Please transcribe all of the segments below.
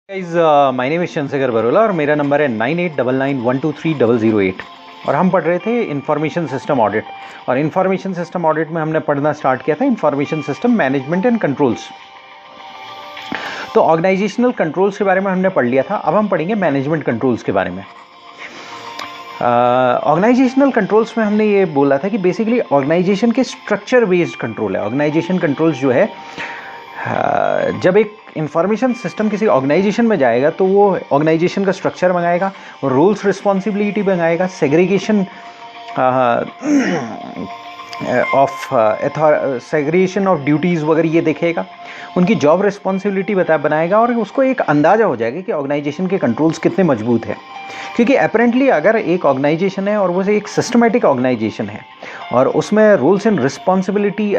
Guys my name is Chandrashekhar बरोला और मेरा number है 9899123008 और हम पढ़ रहे थे इंफॉर्मेशन सिस्टम ऑडिट। और इंफॉर्मेशन सिस्टम ऑडिट में हमने पढ़ना स्टार्ट किया था information system management and controls. तो ऑर्गेनाइजेशनल कंट्रोल्स के बारे में हमने पढ़ लिया था, अब हम पढ़ेंगे मैनेजमेंट कंट्रोल्स के बारे में। ऑर्गेनाइजेशनल कंट्रोल्स में हमने ये बोला था कि बेसिकली ऑर्गेनाइजेशन के स्ट्रक्चर बेस्ड कंट्रोल है। ऑर्गेनाइजेशन कंट्रोल्स जो है जब एक इंफॉर्मेशन सिस्टम किसी ऑर्गेनाइजेशन में जाएगा तो वो ऑर्गेनाइजेशन का स्ट्रक्चर बनाएगा, रोल्स रिस्पॉन्सिबिलिटी बनाएगा, सेग्रीगेशन सेग्रीगेशन ऑफ ड्यूटीज़ वगैरह ये देखेगा, उनकी जॉब रिस्पॉन्सिबिलिटी बनाएगा और उसको एक अंदाज़ा हो जाएगा कि ऑर्गेनाइजेशन के कंट्रोल्स कितने मजबूत हैं। क्योंकि अपेरेंटली अगर एक ऑर्गेनाइजेशन है और वो एक सिस्टमेटिक ऑर्गेनाइजेशन है और उसमें रूल्स एंड रिस्पॉन्सिबिलिटी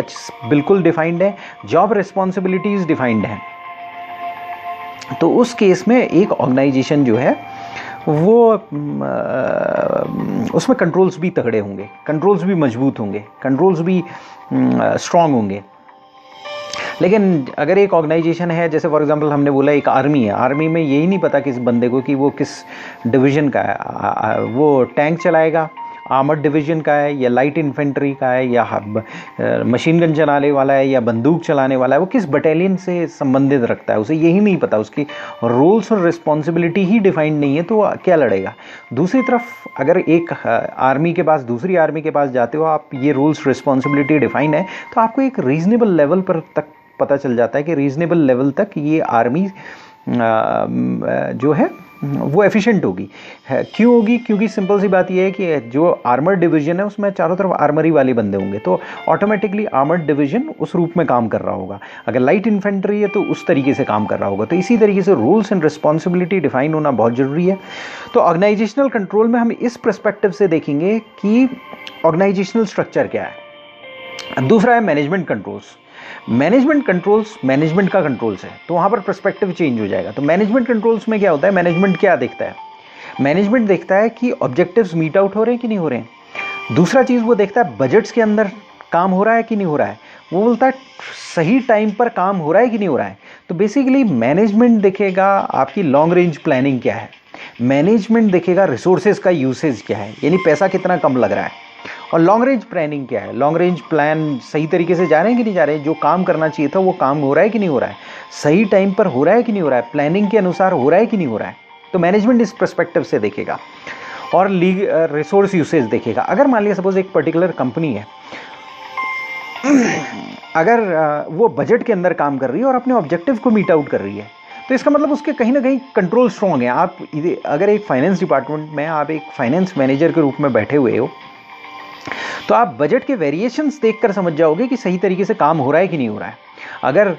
बिल्कुल डिफाइंड है, जॉब रिस्पॉन्सिबिलिटीज़ डिफाइंड हैं, तो उस केस में एक ऑर्गेनाइजेशन जो है वो उसमें कंट्रोल्स भी तगड़े होंगे, कंट्रोल्स भी मजबूत होंगे, कंट्रोल्स भी स्ट्रांग होंगे। लेकिन अगर एक ऑर्गेनाइजेशन है, जैसे फॉर एग्जांपल हमने बोला एक आर्मी है, आर्मी में यही नहीं पता किस बंदे को कि वो किस डिवीज़न का है, वो टैंक चलाएगा, आर्मर्ड डिवीज़न का है या लाइट इन्फेंट्री का है या मशीन गन चलाने वाला है या बंदूक चलाने वाला है, वो किस बटालियन से संबंधित रखता है, उसे यही नहीं पता, उसकी रोल्स और रिस्पॉन्सिबिलिटी ही डिफाइंड नहीं है, तो क्या लड़ेगा। दूसरी तरफ अगर एक आर्मी के पास दूसरी आर्मी के पास जाते हो आप, ये रूल्स रिस्पॉन्सिबिलिटी डिफाइन है, तो आपको एक रीजनेबल लेवल पर तक पता चल जाता है कि रीजनेबल लेवल तक ये आर्मी जो है वो एफिशिएंट होगी। क्यों होगी? क्योंकि सिंपल सी बात ये है कि जो आर्मर्ड डिवीजन है उसमें चारों तरफ आर्मरी वाले बंदे होंगे, तो ऑटोमेटिकली आर्मर्ड डिवीजन उस रूप में काम कर रहा होगा। अगर लाइट इन्फेंट्री है तो उस तरीके से काम कर रहा होगा। तो इसी तरीके से रूल्स एंड रिस्पॉन्सिबिलिटी डिफाइन होना बहुत ज़रूरी है। तो ऑर्गेनाइजेशनल कंट्रोल में हम इस पर्सपेक्टिव से देखेंगे कि ऑर्गेनाइजेशनल स्ट्रक्चर क्या है। दूसरा है management controls. Management controls management का कंट्रोल्स है, तो वहाँ पर पर्सपेक्टिव चेंज हो जाएगा। तो मैनेजमेंट कंट्रोल्स में क्या होता है, मैनेजमेंट क्या देखता है? मैनेजमेंट देखता है कि ऑब्जेक्टिव्स मीट आउट हो रहे हैं कि नहीं हो रहे हैं। दूसरा चीज़ वो देखता है बजट्स के अंदर काम हो रहा है कि नहीं हो रहा है। वो बोलता है सही टाइम पर काम हो रहा है कि नहीं हो रहा है। तो बेसिकली मैनेजमेंट देखेगा आपकी लॉन्ग रेंज प्लानिंग क्या है, मैनेजमेंट देखेगा रिसोर्सेज का यूसेज क्या है, यानी पैसा कितना कम लग रहा है, और लॉन्ग रेंज प्लानिंग क्या है, लॉन्ग रेंज प्लान सही तरीके से जा रहे हैं कि नहीं जा रहे हैं, जो काम करना चाहिए था वो काम हो रहा है कि नहीं हो रहा है, सही टाइम पर हो रहा है कि नहीं हो रहा है, प्लानिंग के अनुसार हो रहा है कि नहीं हो रहा है। तो मैनेजमेंट इस पर्सपेक्टिव से देखेगा। और रिसोर्स यूसेज देखेगा। अगर मान लिया सपोज एक पर्टिकुलर कंपनी है, अगर वो बजट के अंदर काम कर रही है और अपने ऑब्जेक्टिव को मीट आउट कर रही है, तो इसका मतलब उसके कहीं ना कहीं कंट्रोल स्ट्रॉन्ग है। आप अगर एक फाइनेंस डिपार्टमेंट में आप एक फाइनेंस मैनेजर के रूप में बैठे हुए हो, तो आप बजट के वेरिएशंस देखकर समझ जाओगे कि सही तरीके से काम हो रहा है कि नहीं हो रहा है। अगर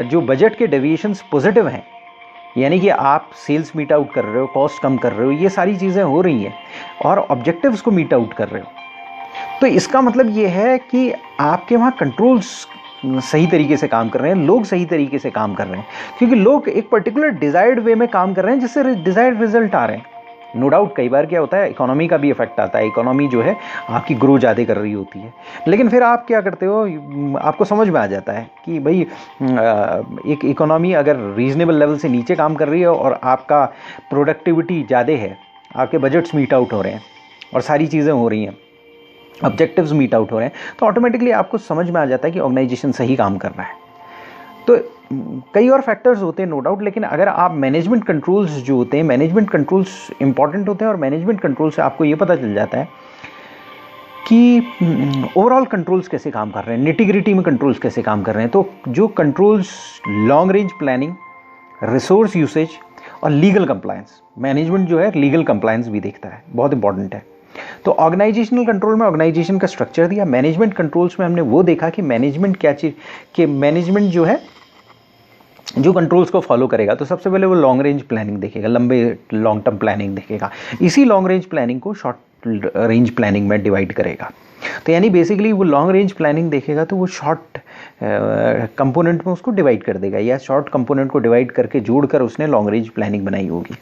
जो बजट के डेविएशंस पॉजिटिव हैं, यानी कि आप सेल्स मीट आउट कर रहे हो, कॉस्ट कम कर रहे हो, ये सारी चीज़ें हो रही हैं और ऑब्जेक्टिव्स को मीट आउट कर रहे हो, तो इसका मतलब ये है कि आपके वहाँ कंट्रोल्स सही तरीके से काम कर रहे हैं, लोग सही तरीके से काम कर रहे हैं, क्योंकि लोग एक पर्टिकुलर डिज़ायर्ड वे में काम कर रहे हैं जिससे डिज़ायर्ड रिजल्ट आ रहे हैं। नो डाउट कई बार क्या होता है, इकोनॉमी का भी इफेक्ट आता है, इकोनॉमी जो है आपकी ग्रो ज़्यादा कर रही होती है, लेकिन फिर आप क्या करते हो, आपको समझ में आ जाता है कि भाई एक इकोनॉमी अगर रीजनेबल लेवल से नीचे काम कर रही है और आपका प्रोडक्टिविटी ज़्यादा है, आपके बजट्स मीट आउट हो रहे हैं और सारी चीज़ें हो रही हैं, ऑब्जेक्टिव्स मीट आउट हो रहे हैं, तो ऑटोमेटिकली आपको समझ में आ जाता है कि ऑर्गेनाइजेशन सही काम कर रहा है। तो कई और फैक्टर्स होते हैं नो डाउट, लेकिन अगर आप मैनेजमेंट कंट्रोल्स जो होते हैं, मैनेजमेंट कंट्रोल्स इंपॉर्टेंट होते हैं और मैनेजमेंट कंट्रोल से आपको ये पता चल जाता है कि ओवरऑल कंट्रोल्स कैसे काम कर रहे हैं, निटी-ग्रिटी में कंट्रोल्स कैसे काम कर रहे हैं। तो जो controls long range planning, resource usage और लीगल कंप्लायंस, मैनेजमेंट जो है लीगल कंप्लायंस भी देखता है, बहुत इंपॉर्टेंट है। तो ऑर्गेनाइजेशनल कंट्रोल में ऑर्गेनाइजेशन का स्ट्रक्चर दिया, मैनेजमेंट कंट्रोल्स में हमने वो देखा कि मैनेजमेंट क्या चीज़, कि मैनेजमेंट जो है जो कंट्रोल्स को फॉलो करेगा, तो सबसे पहले वो लॉन्ग रेंज प्लानिंग देखेगा, लंबे लॉन्ग टर्म प्लानिंग देखेगा, इसी लॉन्ग रेंज प्लानिंग को शॉर्ट रेंज प्लानिंग में डिवाइड करेगा। तो यानी बेसिकली वो लॉन्ग रेंज प्लानिंग देखेगा तो वो शॉर्ट कंपोनेंट में उसको डिवाइड कर देगा, या शॉर्ट कंपोनेंट को डिवाइड करके जोड़कर उसने लॉन्ग रेंज प्लानिंग बनाई होगी।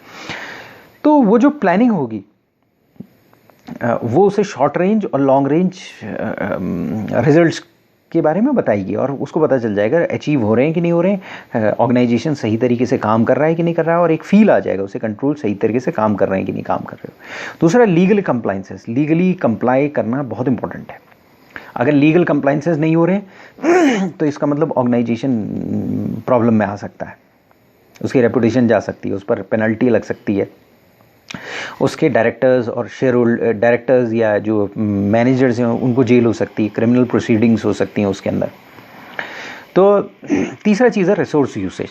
तो वो जो प्लानिंग होगी वो उसे शॉर्ट रेंज और लॉन्ग रेंज रिजल्ट्स के बारे में बताएगी और उसको पता चल जाएगा अचीव हो रहे हैं कि नहीं हो रहे हैं, ऑर्गेनाइजेशन सही तरीके से काम कर रहा है कि नहीं कर रहा है, और एक फील आ जाएगा उसे कंट्रोल सही तरीके से काम कर रहे हैं कि नहीं काम कर रहे हो। दूसरा लीगल कंप्लाइंसेस, लीगली कंप्लाई करना बहुत इंपॉर्टेंट है। अगर लीगल कंप्लाइंसेस नहीं हो रहे तो इसका मतलब ऑर्गेनाइजेशन प्रॉब्लम में आ सकता है, उसकी रेपुटेशन जा सकती है, उस पर पेनल्टी लग सकती है, उसके डायरेक्टर्स और शेयर होल्डर डायरेक्टर्स या जो मैनेजर्स हैं उनको जेल हो सकती है, क्रिमिनल प्रोसीडिंग्स हो सकती हैं उसके अंदर। तो तीसरा चीज़ है रिसोर्स यूसेज।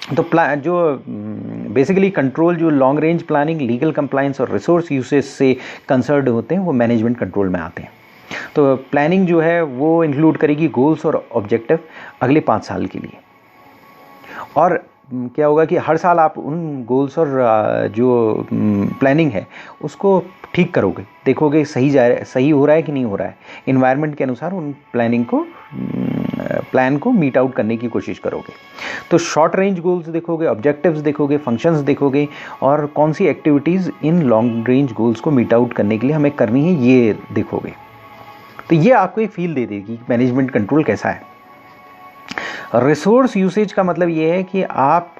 तो जो बेसिकली कंट्रोल जो long range planning, legal compliance और रिसोर्स यूसेज से कंसर्न्ड होते हैं वो मैनेजमेंट कंट्रोल में आते हैं। तो प्लानिंग जो है वो इंक्लूड करेगी गोल्स और ऑब्जेक्टिव अगले 5 साल के लिए, और क्या होगा कि हर साल आप उन गोल्स और जो प्लानिंग है उसको ठीक करोगे, देखोगे सही हो रहा है कि नहीं हो रहा है, इन्वायरमेंट के अनुसार उन प्लान को मीट आउट करने की कोशिश करोगे। तो शॉर्ट रेंज गोल्स देखोगे, ऑब्जेक्टिव्स देखोगे, फंक्शंस देखोगे, और कौन सी एक्टिविटीज़ इन लॉन्ग रेंज गोल्स को मीट आउट करने के लिए हमें करनी है ये देखोगे। तो ये आपको एक फील दे देगी मैनेजमेंट कंट्रोल कैसा है। रिसोर्स यूसेज का मतलब ये है कि आप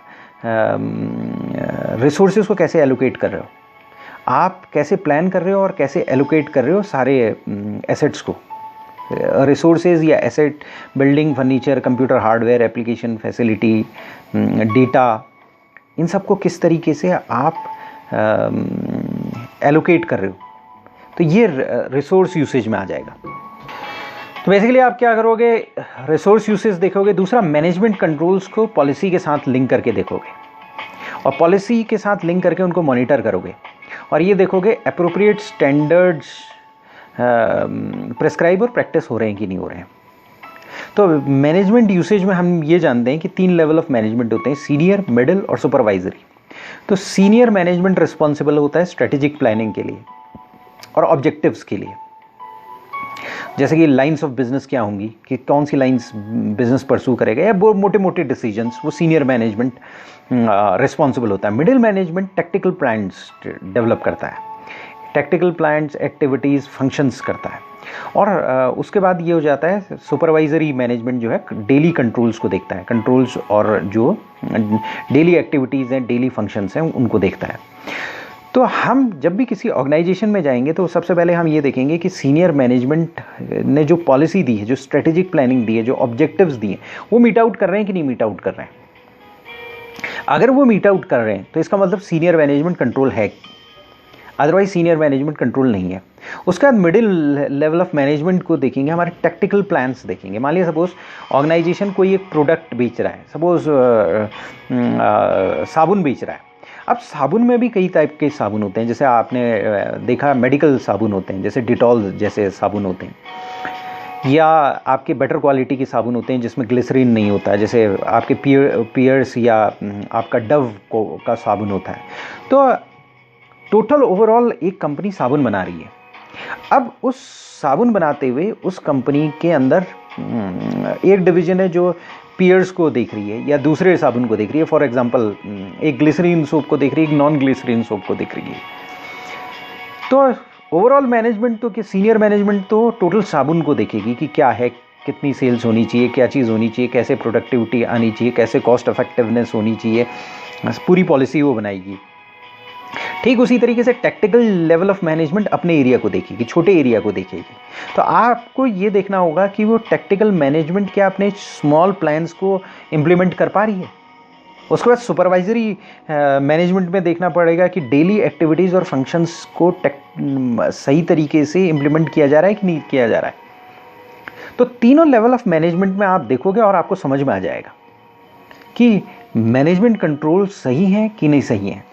रिसोर्सेज को कैसे एलोकेट कर रहे हो, आप कैसे प्लान कर रहे हो और कैसे एलोकेट कर रहे हो सारे एसेट्स को। रिसोर्सेज या asset, building, furniture, computer hardware, application, facility, data, इन सबको किस तरीके से आप एलोकेट कर रहे हो, तो ये रिसोर्स यूसेज में आ जाएगा। तो बेसिकली आप क्या करोगे, रिसोर्स यूसेज देखोगे। दूसरा, मैनेजमेंट कंट्रोल्स को पॉलिसी के साथ लिंक करके देखोगे, और पॉलिसी के साथ लिंक करके उनको मॉनिटर करोगे, और ये देखोगे अप्रोप्रिएट स्टैंडर्ड्स प्रेस्क्राइब और प्रैक्टिस हो रहे हैं कि नहीं हो रहे हैं। तो मैनेजमेंट यूसेज में हम ये जानते हैं कि 3 लेवल ऑफ मैनेजमेंट होते हैं, सीनियर, मिडिल और सुपरवाइजरी। तो सीनियर मैनेजमेंट रिस्पॉन्सिबल होता है स्ट्रेटेजिक प्लानिंग के लिए और ऑब्जेक्टिव्स के लिए, जैसे कि लाइंस ऑफ बिजनेस क्या होंगी, कि कौन सी लाइंस बिजनेस परसू करेगा, या वो मोटे मोटे डिसीजंस, वो सीनियर मैनेजमेंट रिस्पॉन्सिबल होता है। Middle management tactical plans develop करता है, टैक्टिकल प्लान्स, एक्टिविटीज़, फंक्शंस करता है। और उसके बाद ये हो जाता है सुपरवाइजरी मैनेजमेंट जो है डेली कंट्रोल्स को देखता है, कंट्रोल्स और जो डेली एक्टिविटीज़ हैं, डेली फंक्शंस हैं, उनको देखता है। तो हम जब भी किसी ऑर्गेनाइजेशन में जाएंगे तो सबसे पहले हम ये देखेंगे कि सीनियर मैनेजमेंट ने जो पॉलिसी दी है, जो स्ट्रेटेजिक प्लानिंग दी है, जो ऑब्जेक्टिव्स दिए, वो मीट आउट कर रहे हैं कि नहीं मीट आउट कर रहे हैं। अगर वो मीट आउट कर रहे हैं तो इसका मतलब सीनियर मैनेजमेंट कंट्रोल है, अदरवाइज सीनियर मैनेजमेंट कंट्रोल नहीं है। उसके बाद मिडिल लेवल ऑफ मैनेजमेंट को देखेंगे, हमारे टैक्टिकल प्लान्स देखेंगे। मान लिया सपोज ऑर्गेनाइजेशन कोई एक प्रोडक्ट बेच रहा है, सपोज साबुन बेच रहा है। अब साबुन में भी कई टाइप के साबुन होते हैं, जैसे आपने देखा मेडिकल साबुन होते हैं, जैसे डिटॉल जैसे साबुन होते हैं, या आपके बेटर क्वालिटी के साबुन होते हैं जिसमें ग्लिसरीन नहीं होता है, जैसे आपके पियर्स या आपका डव का साबुन होता है। तो टोटल ओवरऑल एक कंपनी साबुन बना रही है। अब उस साबुन बनाते हुए उस कंपनी के अंदर एक डिवीजन है जो पियर्स को देख रही है या दूसरे साबुन को देख रही है। फॉर एग्जांपल एक ग्लिसरीन सोप को देख रही है, एक नॉन ग्लिसरीन सोप को देख रही है। तो ओवरऑल मैनेजमेंट तो कि सीनियर मैनेजमेंट तो टोटल साबुन को देखेगी कि क्या है, कितनी सेल्स होनी चाहिए, क्या चीज़ होनी चाहिए, कैसे प्रोडक्टिविटी आनी चाहिए, कैसे कॉस्ट इफेक्टिवनेस होनी चाहिए, पूरी पॉलिसी वो बनाएगी। ठीक उसी तरीके से टैक्टिकल लेवल ऑफ मैनेजमेंट अपने एरिया को देखेगी, छोटे एरिया को देखेगी। तो आपको ये देखना होगा कि वो टैक्टिकल मैनेजमेंट क्या अपने स्मॉल प्लान्स को इम्प्लीमेंट कर पा रही है। उसके बाद सुपरवाइजरी मैनेजमेंट में देखना पड़ेगा कि डेली एक्टिविटीज़ और फंक्शंस को सही तरीके से इम्प्लीमेंट किया जा रहा है कि नहीं किया जा रहा है। तो तीनों लेवल ऑफ मैनेजमेंट में आप देखोगे और आपको समझ में आ जाएगा कि मैनेजमेंट कंट्रोल सही है कि नहीं सही है।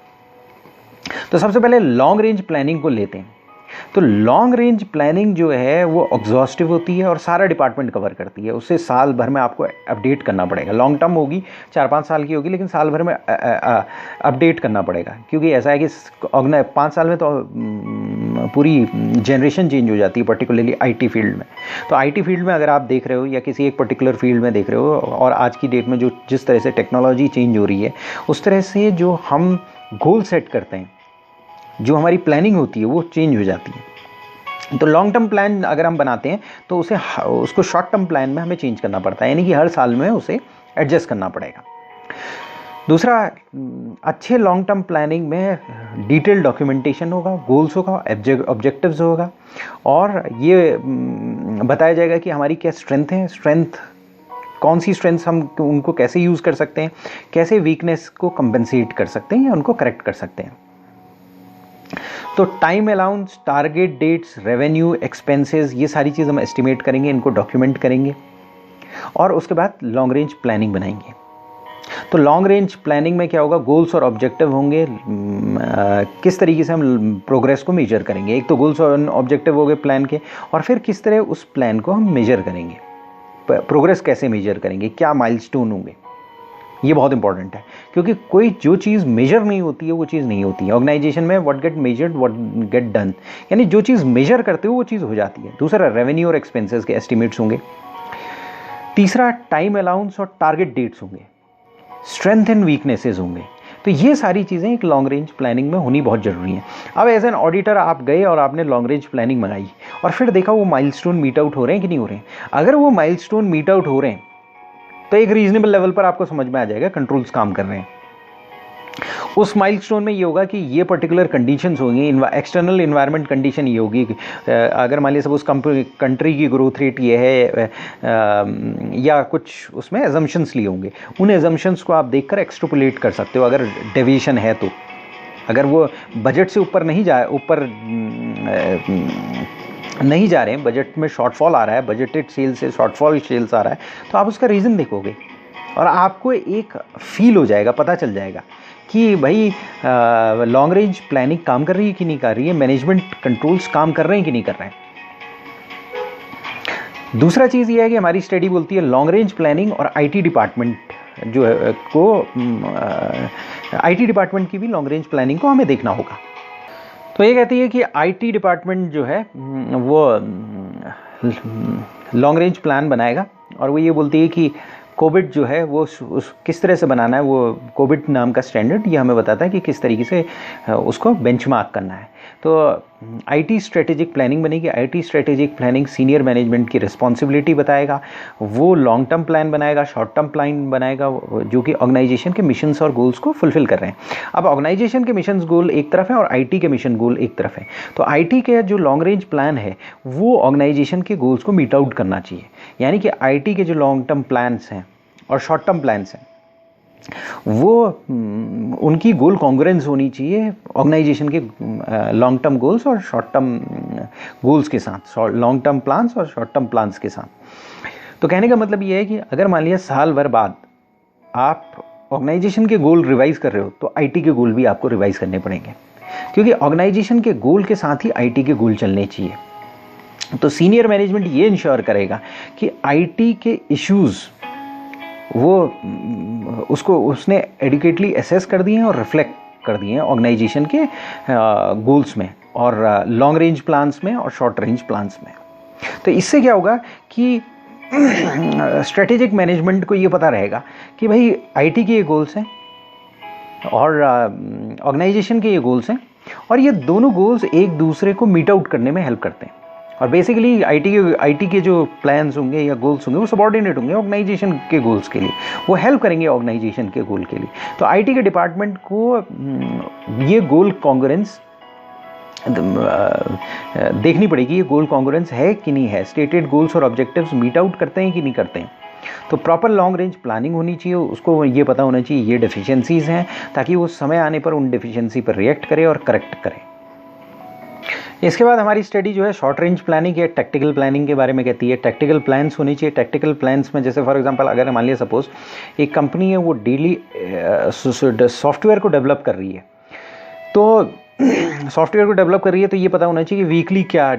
तो सबसे पहले लॉन्ग रेंज प्लानिंग को लेते हैं। तो लॉन्ग रेंज प्लानिंग जो है वो एग्जॉस्टिव होती है और सारा डिपार्टमेंट कवर करती है। उससे साल भर में आपको अपडेट करना पड़ेगा। लॉन्ग टर्म होगी, 4-5 साल की होगी, लेकिन साल भर में अपडेट करना पड़ेगा, क्योंकि ऐसा है कि 5 साल में तो पूरी जनरेशन चेंज हो जाती है, पर्टिकुलरली आईटी फील्ड में। तो आईटी फील्ड में अगर आप देख रहे हो या किसी एक पर्टिकुलर फील्ड में देख रहे हो, और आज की डेट में जो जिस तरह से टेक्नोलॉजी चेंज हो रही है, उस तरह से जो हम गोल सेट करते हैं, जो हमारी प्लानिंग होती है, वो चेंज हो जाती है। तो लॉन्ग टर्म प्लान अगर हम बनाते हैं तो उसको शॉर्ट टर्म प्लान में हमें चेंज करना पड़ता है, यानी कि हर साल में उसे एडजस्ट करना पड़ेगा। दूसरा, अच्छे लॉन्ग टर्म प्लानिंग में डिटेल डॉक्यूमेंटेशन होगा, गोल्स होगा, ऑब्जेक्टिव्स होगा, और ये बताया जाएगा कि हमारी क्या स्ट्रेंथ है, कौन सी स्ट्रेंथ्स हम उनको कैसे यूज़ कर सकते हैं, कैसे वीकनेस को कंपेंसेट कर सकते हैं या उनको करेक्ट कर सकते हैं। तो time allowance, target dates, revenue, expenses, ये सारी चीज़ हम एस्टिमेट करेंगे, इनको डॉक्यूमेंट करेंगे और उसके बाद लॉन्ग रेंज प्लानिंग बनाएंगे। तो लॉन्ग रेंज प्लानिंग में क्या होगा, गोल्स और ऑब्जेक्टिव होंगे, किस तरीके से हम प्रोग्रेस को मेजर करेंगे। एक तो गोल्स और ऑब्जेक्टिव हो गए प्लान के, और फिर किस तरह उस प्लान को हम मेजर करेंगे, प्रोग्रेस कैसे मेजर करेंगे, क्या माइलस्टोन होंगे। ये बहुत इंपॉर्टेंट है, क्योंकि कोई जो चीज़ मेजर नहीं होती है वो चीज़ नहीं होती है। ऑर्गेनाइजेशन में what get measured what get done, यानी जो चीज़ मेजर करते हो वो चीज़ हो जाती है। दूसरा, रेवेन्यू और एक्सपेंसेस के एस्टिमेट्स होंगे। तीसरा, टाइम अलाउंस और टारगेट डेट्स होंगे, स्ट्रेंथ एंड वीकनेसेस होंगे। तो ये सारी चीज़ें एक लॉन्ग रेंज प्लानिंग में होनी बहुत ज़रूरी है। अब एज एन ऑडिटर आप गए और आपने लॉन्ग रेंज प्लानिंग मंगाई और फिर देखा वो माइलस्टोन मीट आउट हो रहे हैं कि नहीं हो रहे हैं। अगर वो माइलस्टोन मीट आउट हो रहे हैं तो एक रीजनेबल लेवल पर आपको समझ में आ जाएगा कंट्रोल्स काम कर रहे हैं। उस माइलस्टोन में ये होगा कि ये पर्टिकुलर कंडीशंस होंगी, एक्सटर्नल इन्वायरमेंट कंडीशन ये होगी। अगर मान लिया सपोज कंट्री की ग्रोथ रेट ये है या कुछ उसमें एजम्पशंस लिए होंगे, उन एजम्पशंस को आप देखकर एक्सट्रपोलेट कर सकते हो। अगर डेविएशन है तो, अगर वो बजट से ऊपर नहीं जा रहे हैं, बजट में शॉर्टफॉल आ रहा है, बजटेड सेल्स से शॉर्टफॉल सेल्स आ रहा है, तो आप उसका रीज़न देखोगे और आपको एक फील हो जाएगा, पता चल जाएगा कि भाई लॉन्ग रेंज प्लानिंग काम कर रही है कि नहीं कर रही है, मैनेजमेंट कंट्रोल्स काम कर रहे हैं कि नहीं कर रहे हैं। दूसरा चीज़ ये है कि हमारी स्टडी बोलती है लॉन्ग रेंज प्लानिंग और आईटी डिपार्टमेंट जो है आईटी डिपार्टमेंट की भी लॉन्ग रेंज प्लानिंग को हमें देखना होगा। तो ये कहती है कि आईटी डिपार्टमेंट जो है वो लॉन्ग रेंज प्लान बनाएगा, और वो ये बोलती है कि कोविड जो है वो किस तरह से बनाना है। वो कोविड नाम का स्टैंडर्ड ये हमें बताता है कि किस तरीके से उसको बेंचमार्क करना है। तो आईटी स्ट्रेटेजिक प्लानिंग बनेगी। IT strategic planning senior management की रिस्पॉन्सिबिलिटी बताएगा। वो लॉन्ग टर्म प्लान बनाएगा, शॉर्ट टर्म प्लान बनाएगा, जो कि ऑर्गेनाइजेशन के मिशंस और गोल्स को फुलफिल कर रहे हैं। अब ऑर्गेनाइजेशन के मिशंस गोल एक तरफ है और आईटी के मिशन गोल एक तरफ है। तो आईटी के जो लॉन्ग रेंज प्लान है वो ऑर्गेनाइजेशन के गोल्स को मीट आउट करना चाहिए, यानी कि आईटी के जो लॉन्ग टर्म प्लान्स हैं और शॉर्ट टर्म प्लान्स हैं वो उनकी गोल कॉन्ग्रुएंस होनी चाहिए ऑर्गेनाइजेशन के लॉन्ग टर्म गोल्स और शॉर्ट टर्म गोल्स के साथ, लॉन्ग टर्म प्लान्स और शॉर्ट टर्म प्लान्स के साथ। तो कहने का मतलब ये है कि अगर मान लिया साल भर बाद आप ऑर्गेनाइजेशन के गोल रिवाइज कर रहे हो तो आईटी के गोल भी आपको रिवाइज करने पड़ेंगे, क्योंकि ऑर्गेनाइजेशन के गोल के साथ ही आईटी के गोल चलने चाहिए। तो सीनियर मैनेजमेंट ये इंश्योर करेगा कि आईटी के इश्यूज़ उसने एडिक्वेटली एसेस कर दिए हैं और रिफ्लेक्ट कर दिए हैं ऑर्गेनाइजेशन के गोल्स में और लॉन्ग रेंज प्लान्स में और शॉर्ट रेंज प्लान्स में। तो इससे क्या होगा कि स्ट्रेटेजिक मैनेजमेंट को ये पता रहेगा कि भाई आईटी के ये गोल्स हैं और ऑर्गेनाइजेशन के ये गोल्स हैं, और ये दोनों गोल्स एक दूसरे को मीट आउट करने में हेल्प करते हैं। और बेसिकली आईटी के जो प्लान्स होंगे या गोल्स होंगे वो सबऑर्डिनेट होंगे ऑर्गेनाइजेशन के गोल्स के लिए, वो हेल्प करेंगे ऑर्गेनाइजेशन के गोल के लिए। तो आईटी के डिपार्टमेंट को ये गोल कॉन्ग्रुएंस देखनी पड़ेगी, ये गोल कॉन्ग्रुएंस है कि नहीं है, स्टेटेड गोल्स और ऑब्जेक्टिव्स मीट आउट करते हैं कि नहीं करते हैं। तो प्रॉपर लॉन्ग रेंज प्लानिंग होनी चाहिए, उसको ये पता होना चाहिए ये डेफिशिएंसीज हैं, ताकि वो समय आने पर उन डेफिशिएंसी पर रिएक्ट करे और करेक्ट करे। इसके बाद हमारी स्टडी जो है शॉर्ट रेंज प्लानिंग या टैक्टिकल प्लानिंग के बारे में कहती है। टैक्टिकल प्लान्स होनी चाहिए। टैक्टिकल प्लान्स में जैसे फॉर एग्जांपल अगर मान लिया सपोज एक कंपनी है वो डेली सॉफ्टवेयर को डेवलप कर रही है, तो सॉफ्टवेयर को डेवलप कर रही है तो ये पता होना चाहिए कि वीकली क्या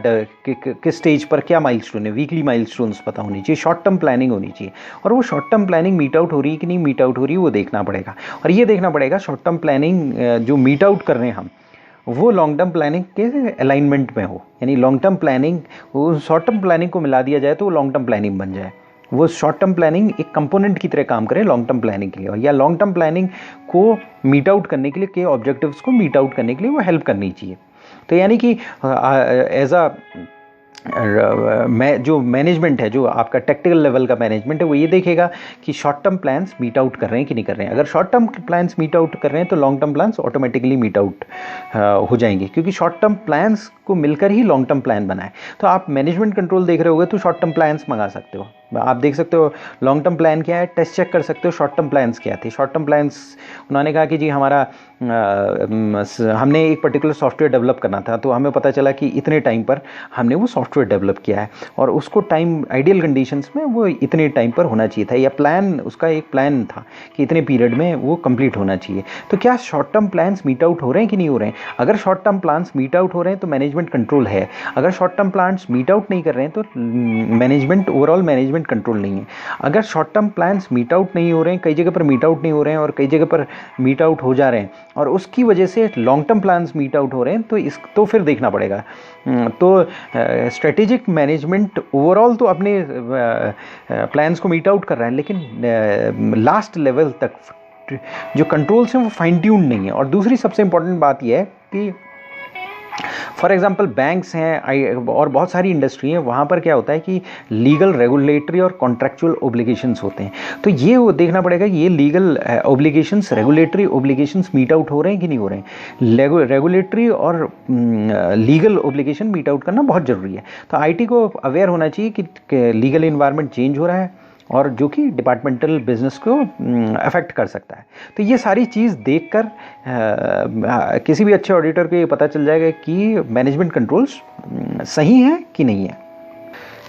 किस स्टेज पर क्या माइलस्टोन है, वीकली माइलस्टोन्स पता होनी चाहिए। शॉर्ट टर्म प्लानिंग होनी चाहिए, और वो short term planning meet out हो रही है कि नहीं मीट आउट हो रही है वो देखना पड़ेगा। और ये देखना पड़ेगा शॉर्ट टर्म प्लानिंग जो मीट आउट कर रहे हैं हम वो लॉन्ग टर्म प्लानिंग के अलाइनमेंट में हो, यानी लॉन्ग टर्म प्लानिंग वो शॉर्ट टर्म प्लानिंग को मिला दिया जाए तो वो लॉन्ग टर्म प्लानिंग बन जाए। वो शॉर्ट टर्म प्लानिंग एक कंपोनेंट की तरह काम करे लॉन्ग टर्म प्लानिंग के लिए, या लॉन्ग टर्म प्लानिंग को मीट आउट करने के लिए, के ऑब्जेक्टिव्स को मीट आउट करने के लिए वो हेल्प करनी चाहिए। तो यानी कि एज अ जो मैनेजमेंट है, जो आपका टेक्निकल लेवल का मैनेजमेंट है, वो ये देखेगा कि short term plans meet out कर रहे हैं कि नहीं कर रहे हैं। अगर short term plans meet out कर रहे हैं तो long term plans automatically meet out हो जाएंगे, क्योंकि शॉर्ट टर्म प्लान्स को मिलकर ही लॉन्ग टर्म प्लान बना है। तो आप मैनेजमेंट कंट्रोल देख रहे होगे तो शॉर्ट टर्म प्लान्स मंगा सकते हो। आप देख सकते हो लॉन्ग टर्म प्लान क्या है, टेस्ट चेक कर सकते हो शॉर्ट टर्म प्लान्स क्या थे। शॉर्ट टर्म प्लान्स उन्होंने कहा कि जी हमारा हमने एक पर्टिकुलर सॉफ्टवेयर डेवलप करना था, तो हमें पता चला कि इतने टाइम पर हमने वो सॉफ्टवेयर डेवलप किया है और उसको टाइम आइडियल कंडीशंस में वो इतने टाइम पर होना चाहिए था, या प्लान, उसका एक प्लान था कि इतने पीरियड में वो कंप्लीट होना चाहिए। तो क्या short term plans meet out हो रहे हैं कि नहीं हो रहे हैं? अगर short term plans meet out हो रहे हैं तो मैनेजमेंट कंट्रोल है। अगर short term plans meet out नहीं कर रहे हैं तो मैनेजमेंट, ओवरऑल मैनेजमेंट कंट्रोल नहीं है। अगर short term plans meet out नहीं हो रहे हैं, कई जगह पर मीट आउट नहीं हो रहे हैं और कई जगह पर मीट आउट हो जा रहे हैं और उसकी वजह से long term plans meet out हो रहे हैं, तो फिर देखना पड़ेगा। तो स्ट्रेटेजिक मैनेजमेंट ओवरऑल तो अपने प्लान्स को मीट आउट कर रहा है, लेकिन लास्ट लेवल तक जो कंट्रोल्स हैं वो फाइन ट्यून नहीं है। और दूसरी सबसे इंपॉर्टेंट बात यह है कि फॉर एग्जांपल बैंक्स हैं और बहुत सारी इंडस्ट्री हैं, वहाँ पर क्या होता है कि लीगल, रेगुलेटरी और कॉन्ट्रैक्चुअल ओब्लिगेशंस होते हैं। तो ये वो देखना पड़ेगा कि ये लीगल ओब्लिगेशंस, रेगुलेटरी ओब्लिगेशंस मीट आउट हो रहे हैं कि नहीं हो रहे हैं। रेगुलेटरी और लीगल ओब्लिगेशन मीट आउट करना बहुत ज़रूरी है। तो आईटी को अवेयर होना चाहिए कि लीगल इन्वायरमेंट चेंज हो रहा है और जो कि डिपार्टमेंटल बिजनेस को अफेक्ट कर सकता है। तो ये सारी चीज़ देखकर किसी भी अच्छे ऑडिटर को ये पता चल जाएगा कि मैनेजमेंट कंट्रोल्स सही हैं कि नहीं है।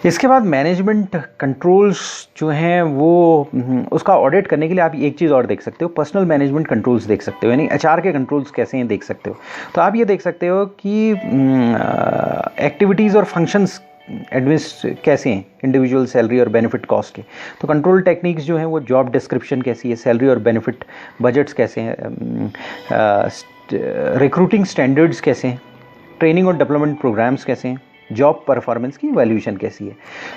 इसके बाद मैनेजमेंट कंट्रोल्स जो हैं वो उसका ऑडिट करने के लिए आप एक चीज़ और देख सकते हो, पर्सनल मैनेजमेंट कंट्रोल्स देख सकते हो, यानी एचआर के कंट्रोल्स कैसे हैं देख सकते हो। तो आप ये देख सकते हो कि एक्टिविटीज़ और फंक्शंस एडमिनिस्ट्र कैसे हैं, इंडिविजुअल सैलरी और बेनिफिट कॉस्ट के। तो कंट्रोल टेक्निक्स जो हैं वो जॉब डिस्क्रिप्शन कैसी है, सैलरी और बेनिफिट बजट्स कैसे हैं, रिक्रूटिंग स्टैंडर्ड्स कैसे हैं, ट्रेनिंग और डेवलपमेंट प्रोग्राम्स कैसे हैं, जॉब परफॉर्मेंस की वैल्यूएशन कैसी है।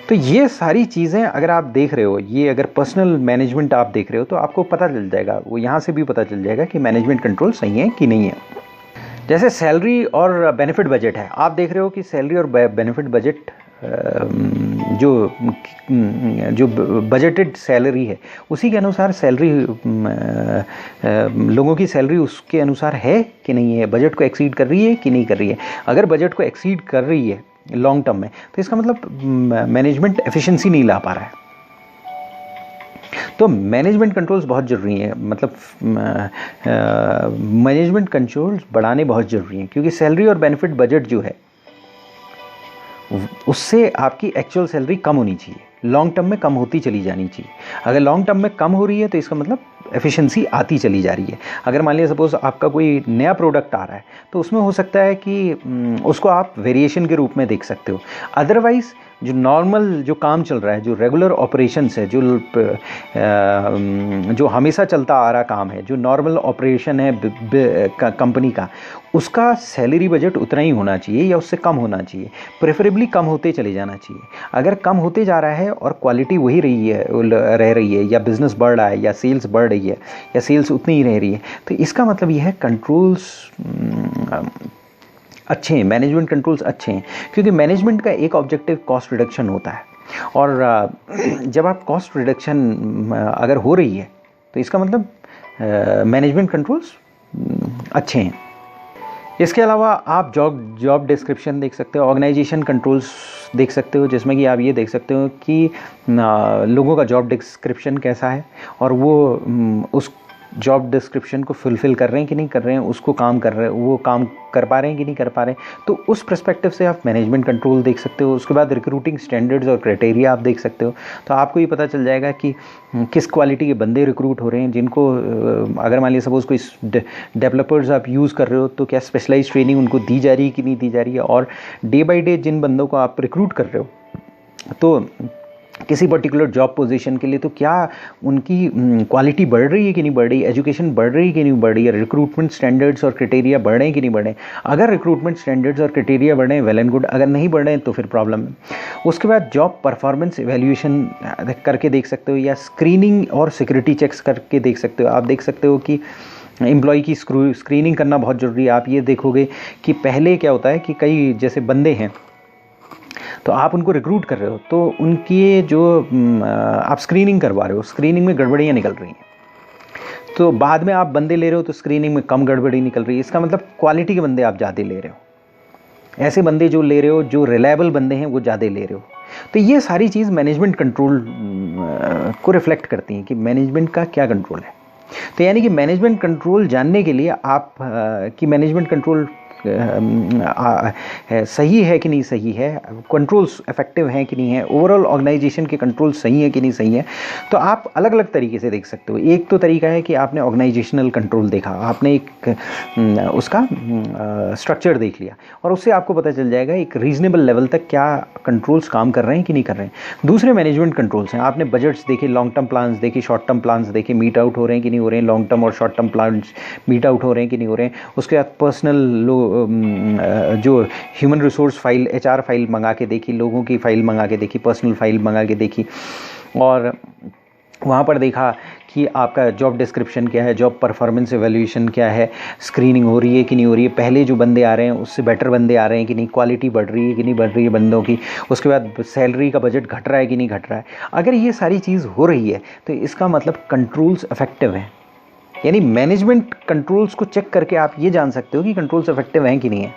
तो ये सारी चीज़ें अगर आप देख रहे हो, ये अगर पर्सनल मैनेजमेंट आप देख रहे हो तो आपको पता चल जाएगा, वो यहाँ से भी पता चल जाएगा कि मैनेजमेंट कंट्रोल सही है कि नहीं है। जैसे सैलरी और बेनिफिट बजट है, आप देख रहे हो कि सैलरी और बेनिफिट बजट जो बजटेड सैलरी है उसी के अनुसार सैलरी, लोगों की सैलरी उसके अनुसार है कि नहीं है, बजट को एक्सीड कर रही है कि नहीं कर रही है। अगर बजट को एक्सीड कर रही है लॉन्ग टर्म में तो इसका मतलब मैनेजमेंट एफिशिएंसी नहीं ला पा रहा है। तो मैनेजमेंट कंट्रोल्स बहुत ज़रूरी हैं, मतलब मैनेजमेंट कंट्रोल्स बढ़ाने बहुत ज़रूरी हैं, क्योंकि सैलरी और बेनिफिट बजट जो है उससे आपकी एक्चुअल सैलरी कम होनी चाहिए, लॉन्ग टर्म में कम होती चली जानी चाहिए। अगर लॉन्ग टर्म में कम हो रही है तो इसका मतलब एफिशिएंसी आती चली जा रही है। अगर मान लिया सपोज आपका कोई नया प्रोडक्ट आ रहा है तो उसमें हो सकता है कि उसको आप वेरिएशन के रूप में देख सकते हो। अदरवाइज़ जो नॉर्मल जो काम चल रहा है, जो रेगुलर ऑपरेशंस है, जो हमेशा चलता आ रहा काम है, जो नॉर्मल ऑपरेशन है कंपनी का, उसका सैलरी बजट उतना ही होना चाहिए या उससे कम होना चाहिए, प्रेफरेबली कम होते चले जाना चाहिए। अगर कम होते जा रहा है और क्वालिटी वही रह रही है या बिज़नेस बढ़ रहा है या सेल्स बढ़ रही है या सेल्स उतनी ही रह रही है, तो इसका मतलब यह है कंट्रोल्स अच्छे हैं, मैनेजमेंट कंट्रोल्स अच्छे हैं। क्योंकि मैनेजमेंट का एक ऑब्जेक्टिव कॉस्ट रिडक्शन होता है, और जब आप कॉस्ट रिडक्शन अगर हो रही है तो इसका मतलब मैनेजमेंट कंट्रोल्स अच्छे हैं। इसके अलावा आप जॉब डिस्क्रिप्शन देख सकते हो, ऑर्गेनाइजेशन कंट्रोल्स देख सकते हो, जिसमें कि आप ये देख सकते हो कि लोगों का जॉब डिस्क्रिप्शन कैसा है और वो उस जॉब डिस्क्रिप्शन को फुलफ़िल कर रहे हैं कि नहीं कर रहे हैं, उसको काम कर रहे हैं, वो काम कर पा रहे हैं कि नहीं कर पा रहे हैं। तो उस पर्सपेक्टिव से आप मैनेजमेंट कंट्रोल देख सकते हो। उसके बाद रिक्रूटिंग स्टैंडर्ड्स और क्राइटेरिया आप देख सकते हो, तो आपको ये पता चल जाएगा कि किस क्वालिटी के बंदे रिक्रूट हो रहे हैं, जिनको अगर मान लिया सपोज़ कोई डेवलपर्स आप यूज़ कर रहे हो तो क्या स्पेशलाइज ट्रेनिंग उनको दी जा रही है कि नहीं दी जा रही है, और डे बाई डे जिन बंदों को आप रिक्रूट कर रहे हो तो किसी पर्टिकुलर जॉब पोजीशन के लिए, तो क्या उनकी क्वालिटी बढ़ रही है कि नहीं बढ़ रही है, एजुकेशन बढ़ रही है कि नहीं बढ़ रही है, रिक्रूटमेंट स्टैंडर्ड्स और क्राइटेरिया बढ़ रहे हैं कि नहीं बढ़ रहे हैं। अगर रिक्रूटमेंट स्टैंडर्ड्स और क्राइटेरिया बढ़ रहे हैं, वेल एंड गुड, अगर नहीं बढ़ रहे हैं तो फिर प्रॉब्लम है। उसके बाद जॉब परफॉर्मेंस एवेल्यूएशन करके देख सकते हो, या स्क्रीनिंग और सिक्योरिटी चेक्स करके देख सकते हो। आप देख सकते हो कि एम्प्लॉय की स्क्रीनिंग करना बहुत ज़रूरी है। आप ये देखोगे कि पहले क्या होता है कि कई जैसे बंदे हैं तो आप उनको रिक्रूट कर रहे हो, तो उनकी जो आप स्क्रीनिंग करवा रहे हो, स्क्रीनिंग में गड़बड़ियाँ निकल रही हैं, तो बाद में आप बंदे ले रहे हो तो स्क्रीनिंग में कम गड़बड़ी निकल रही है। इसका मतलब क्वालिटी के बंदे आप ज़्यादा ले रहे हो, ऐसे बंदे जो ले रहे हो, जो रिलायबल बंदे हैं वो ज़्यादा ले रहे हो। तो ये सारी चीज़ मैनेजमेंट कंट्रोल को रिफ्लेक्ट करती हैं कि मैनेजमेंट का क्या कंट्रोल है। तो यानी कि मैनेजमेंट कंट्रोल जानने के लिए आप कि मैनेजमेंट कंट्रोल सही है कि नहीं सही है, कंट्रोल्स इफेक्टिव हैं कि नहीं है, ओवरऑल ऑर्गेनाइजेशन के कंट्रोल सही है कि नहीं सही है, तो आप अलग अलग तरीके से देख सकते हो। एक तो तरीका है कि आपने ऑर्गेनाइजेशनल कंट्रोल देखा, आपने एक उसका स्ट्रक्चर देख लिया और उससे आपको पता चल जाएगा एक रीजनेबल लेवल तक क्या कंट्रोल्स काम कर रहे हैं कि नहीं कर रहे हैं। दूसरे मैनेजमेंट कंट्रोल्स हैं, आपने बजट्स देखे, लॉन्ग टर्म प्लान्स देखे, शॉर्ट टर्म प्लान्स देखे, मीट आउट हो रहे हैं कि नहीं हो रहे हैं, लॉन्ग टर्म और short term plans meet out हो रहे हैं कि नहीं हो रहे हैं। उसके बाद पर्सनल जो human resource file, HR file मंगा के देखी, लोगों की फाइल मंगा के देखी, पर्सनल फाइल मंगा के देखी और वहाँ पर देखा कि आपका जॉब डिस्क्रिप्शन क्या है, जॉब परफॉर्मेंस एवेल्यूएशन क्या है, स्क्रीनिंग हो रही है कि नहीं हो रही है, पहले जो बंदे आ रहे हैं उससे बेटर बंदे आ रहे हैं कि नहीं, क्वालिटी बढ़ रही है कि नहीं बढ़ रही है बंदों की, उसके बाद सैलरी का बजट घट रहा है कि नहीं घट रहा है। अगर ये सारी चीज़ हो रही है तो इसका मतलब कंट्रोल्स इफेक्टिव हैं। यानी मैनेजमेंट कंट्रोल्स को चेक करके आप ये जान सकते हो कि कंट्रोल्स इफेक्टिव हैं कि नहीं है,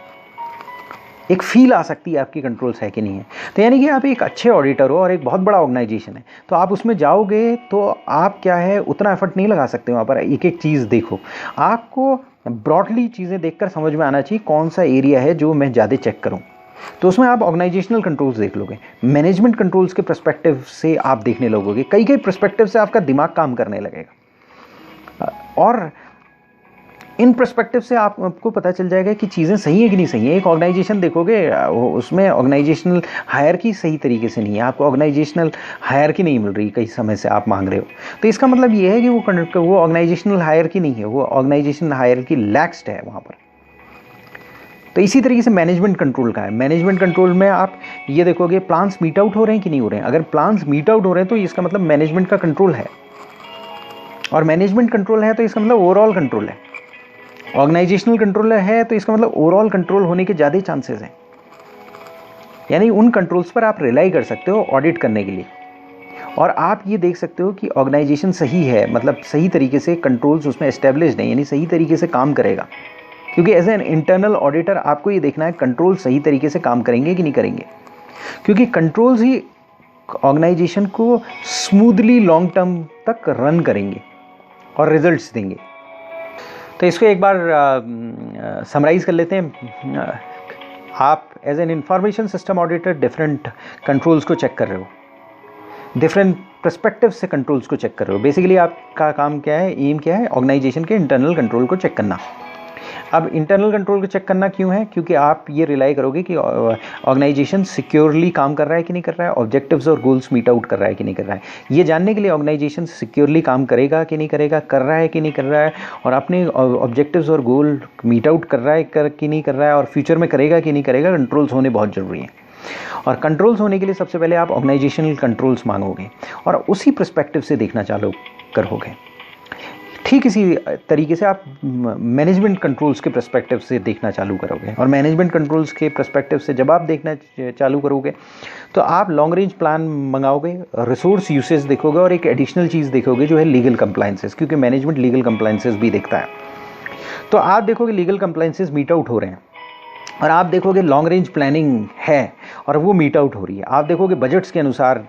एक फील आ सकती है आपकी कंट्रोल्स है कि नहीं है। तो यानी कि आप एक अच्छे ऑडिटर हो और एक बहुत बड़ा ऑर्गेनाइजेशन है, तो आप उसमें जाओगे तो आप क्या है उतना एफर्ट नहीं लगा सकते वहाँ पर एक एक चीज़ देखो। आपको ब्रॉडली चीज़ें देखकर समझ में आना चाहिए कौन सा एरिया है जो मैं ज़्यादा चेक करूँ, तो उसमें आप ऑर्गेनाइजेशनल कंट्रोल्स देख लोगे। मैनेजमेंट कंट्रोल्स के पर्सपेक्टिव से आप देखने लगोगे, कई कई पर्सपेक्टिव से आपका दिमाग काम करने लगेगा और इन पर्सपेक्टिव से आपको पता चल जाएगा कि चीज़ें सही है कि नहीं सही है। एक ऑर्गेनाइजेशन देखोगे उसमें ऑर्गेनाइजेशनल हायरकी सही तरीके से नहीं है, आपको ऑर्गेनाइजेशनल हायरकी नहीं मिल रही, कई समय से आप मांग रहे हो, तो इसका मतलब ये है कि वो ऑर्गेनाइजेशनल हायरकी नहीं है, वो ऑर्गेनाइजेशनल हायरकी लैक्स्ड है वहाँ पर। तो इसी तरीके से मैनेजमेंट कंट्रोल का है। मैनेजमेंट कंट्रोल में आप ये देखोगे प्लान्स मीट आउट हो रहे हैं कि नहीं हो रहे हैं। अगर प्लान्स मीट आउट हो रहे हैं तो इसका मतलब मैनेजमेंट का कंट्रोल है, और मैनेजमेंट कंट्रोल है तो इसका मतलब ओवरऑल कंट्रोल है। ऑर्गेनाइजेशनल कंट्रोल है तो इसका मतलब ओवरऑल कंट्रोल होने के ज़्यादा चांसेस हैं। यानी उन कंट्रोल्स पर आप रिलाई कर सकते हो ऑडिट करने के लिए, और आप ये देख सकते हो कि ऑर्गेनाइजेशन सही है, मतलब सही तरीके से कंट्रोल्स उसमें एस्टेब्लिश्ड हैं, यानी सही तरीके से काम करेगा। क्योंकि एज एन इंटरनल ऑडिटर आपको ये देखना है कंट्रोल सही तरीके से काम करेंगे कि नहीं करेंगे, क्योंकि कंट्रोल्स ही ऑर्गेनाइजेशन को स्मूथली लॉन्ग टर्म तक रन करेंगे और रिजल्ट्स देंगे। तो इसको एक बार समराइज़ कर लेते हैं। आप as an information system auditor different controls को चेक कर रहे हो, डिफरेंट पर्सपेक्टिव से कंट्रोल्स को चेक कर रहे हो। बेसिकली आपका काम क्या है, एम क्या है, ऑर्गेनाइजेशन के इंटरनल कंट्रोल को चेक करना। अब इंटरनल कंट्रोल को चेक करना क्यों है, क्योंकि आप ये रिलाई करोगे कि ऑर्गेनाइजेशन सिक्योरली काम कर रहा है कि नहीं कर रहा है, ऑब्जेक्टिव्स और गोल्स मीट आउट कर रहा है कि नहीं कर रहा है। ये जानने के लिए ऑर्गेनाइजेशन सिक्योरली काम करेगा कि नहीं करेगा, कर रहा है कि नहीं कर रहा है, और अपने ऑब्जेक्टिव्स और गोल मीट आउट कर रहा है कि नहीं कर रहा है, और फ्यूचर में करेगा कि नहीं करेगा, कंट्रोल्स होने बहुत ज़रूरी हैं। और कंट्रोल्स होने के लिए सबसे पहले आप ऑर्गेनाइजेशनल कंट्रोल्स मांगोगे और उसी पर्सपेक्टिव से देखना चालू करोगे। ठीक इसी तरीके से आप मैनेजमेंट कंट्रोल्स के पर्सपेक्टिव से देखना चालू करोगे, और मैनेजमेंट कंट्रोल्स के पर्सपेक्टिव से जब आप देखना चालू करोगे तो आप लॉन्ग रेंज प्लान मंगाओगे, रिसोर्स यूसेज देखोगे, और एक एडिशनल चीज़ देखोगे जो है लीगल कंप्लायंसेस, क्योंकि मैनेजमेंट लीगल कंप्लायंसेस भी देखता है। तो आप देखोगे लीगल कंप्लायंसेस मीट आउट हो रहे हैं, और आप देखोगे लॉन्ग रेंज प्लानिंग है और वो मीट आउट हो रही है। आप देखोगे बजट्स के अनुसार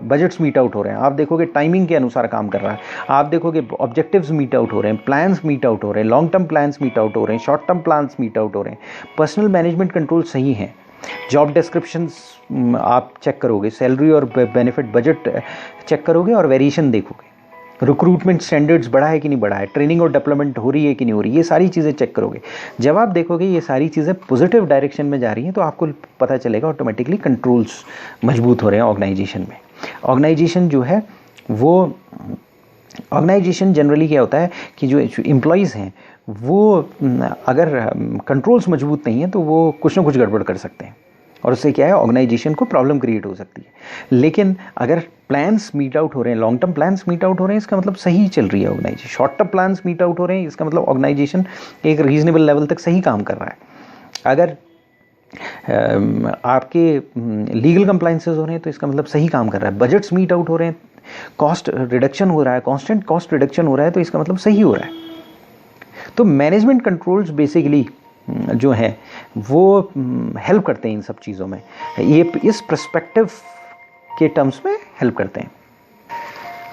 बजट्स मीट आउट हो रहे हैं, आप देखोगे टाइमिंग के अनुसार काम कर रहा है, आप देखोगे ऑब्जेक्टिव्स मीट आउट हो रहे हैं, प्लान्स मीट आउट हो रहे हैं, long term plans meet out हो रहे हैं, short term plans meet out हो रहे हैं, पर्सनल मैनेजमेंट कंट्रोल सही हैं, जॉब डिस्क्रिप्शंस आप चेक करोगे, सैलरी और बेनिफिट बजट चेक करोगे, और वेरिएशन देखोगे, रिक्रूटमेंट स्टैंडर्ड्स बढ़ा है कि नहीं बढ़ा है, ट्रेनिंग और डेवलपमेंट हो रही है कि नहीं हो रही, ये सारी चीज़ें चेक करोगे। जब आप देखोगे ये सारी चीज़ें पॉजिटिव डायरेक्शन में जा रही हैं तो आपको पता चलेगा ऑटोमेटिकली कंट्रोल्स मजबूत हो रहे हैं ऑर्गेनाइजेशन में। ऑर्गेनाइजेशन जो है वो ऑर्गेनाइजेशन जनरली क्या होता है कि जो एम्प्लॉयज़ हैं वो अगर कंट्रोल्स मजबूत नहीं हैं तो वो कुछ ना कुछ गड़बड़ कर सकते हैं, और उससे क्या है ऑर्गेनाइजेशन को प्रॉब्लम क्रिएट हो सकती है। लेकिन अगर प्लान्स मीट आउट हो रहे हैं, long term plans meet out हो रहे हैं, इसका मतलब सही चल रही है organisation. Short term plans meet out हो रहे हैं, इसका मतलब ऑर्गेनाइजेशन एक रीजनेबल लेवल तक सही काम कर रहा है। अगर आपके लीगल कंप्लाइंसेस हो रहे हैं तो इसका मतलब सही काम कर रहा है, बजट्स मीट आउट हो रहे हैं, कॉस्ट रिडक्शन हो रहा है, कांस्टेंट कॉस्ट रिडक्शन हो रहा है तो इसका मतलब सही हो रहा है। तो मैनेजमेंट कंट्रोल्स बेसिकली जो है वो हेल्प करते हैं इन सब चीज़ों में, ये इस पर्सपेक्टिव के टर्म्स में हेल्प करते हैं।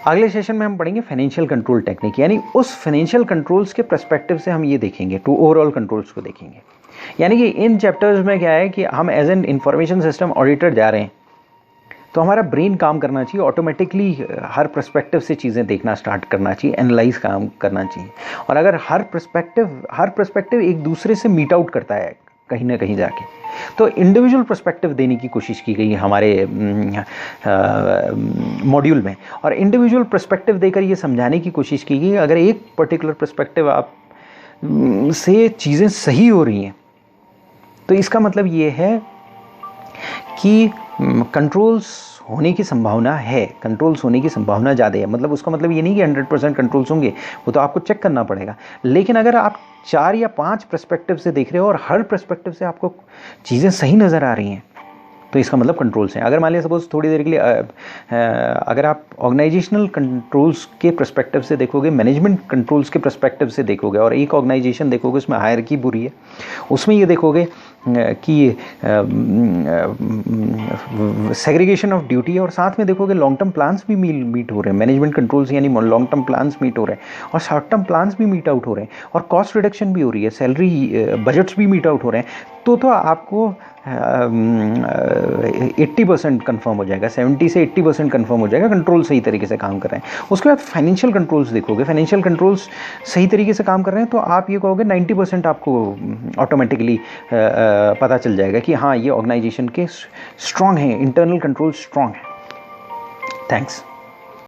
अगले सेशन में हम पढ़ेंगे फाइनेंशियल कंट्रोल टेक्निक, यानी उस फाइनेंशियल कंट्रोल्स के पर्सपेक्टिव से हम ये देखेंगे, टू ओवरऑल कंट्रोल्स को देखेंगे। यानी कि इन चैप्टर्स में क्या है कि हम as an information system auditor जा रहे हैं तो हमारा ब्रेन काम करना चाहिए, ऑटोमेटिकली हर पर्सपेक्टिव से चीज़ें देखना स्टार्ट करना चाहिए, एनालाइज काम करना चाहिए। और अगर हर पर्सपेक्टिव एक दूसरे से मीट आउट करता है कहीं ना कहीं जाके, तो इंडिविजुअल पर्सपेक्टिव देने की कोशिश की गई है हमारे मॉड्यूल में, और इंडिविजुअल पर्सपेक्टिव देकर ये समझाने की कोशिश की गई अगर एक पर्टिकुलर पर्सपेक्टिव आप से चीज़ें सही हो रही हैं तो इसका मतलब ये है कि कंट्रोल्स होने की संभावना है, कंट्रोल्स होने की संभावना ज़्यादा है। मतलब उसका मतलब ये नहीं कि 100% कंट्रोल्स होंगे, वो तो आपको चेक करना पड़ेगा। लेकिन अगर आप 4 या 5 पर्सपेक्टिव से देख रहे हो और हर पर्सपेक्टिव से आपको चीज़ें सही नज़र आ रही हैं तो इसका मतलब कंट्रोल्स हैं। अगर मान लिया सपोज थोड़ी देर के लिए अगर आप ऑर्गेनाइजेशनल कंट्रोल्स के पर्सपेक्टिव से देखोगे, मैनेजमेंट कंट्रोल्स के पर्सपेक्टिव से देखोगे, और एक ऑर्गेनाइजेशन देखोगे उसमें हायरार्की बुरी है, उसमें ये देखोगे कि सेग्रीगेशन ऑफ ड्यूटी है, और साथ में देखोगे लॉन्ग टर्म प्लान्स भी मीट हो रहे हैं, मैनेजमेंट कंट्रोल्स यानी लॉन्ग टर्म प्लान्स मीट हो रहे हैं और शॉर्ट टर्म प्लान्स भी मीट आउट हो रहे हैं, और कॉस्ट रिडक्शन भी हो रही है, सैलरी बजट्स भी मीट आउट हो रहे हैं, तो आपको 80% कन्फर्म हो जाएगा, 70 से 80% कन्फर्म हो जाएगा कंट्रोल सही तरीके से काम कर रहे हैं। उसके बाद फाइनेंशियल कंट्रोल्स देखोगे, फाइनेंशियल कंट्रोल्स सही तरीके से काम कर रहे हैं तो आप ये कहोगे 90% आपको ऑटोमेटिकली पता चल जाएगा कि हाँ ये ऑर्गेनाइजेशन के स्ट्रॉन्ग हैं, इंटरनल कंट्रोल स्ट्रॉन्ग है। थैंक्स।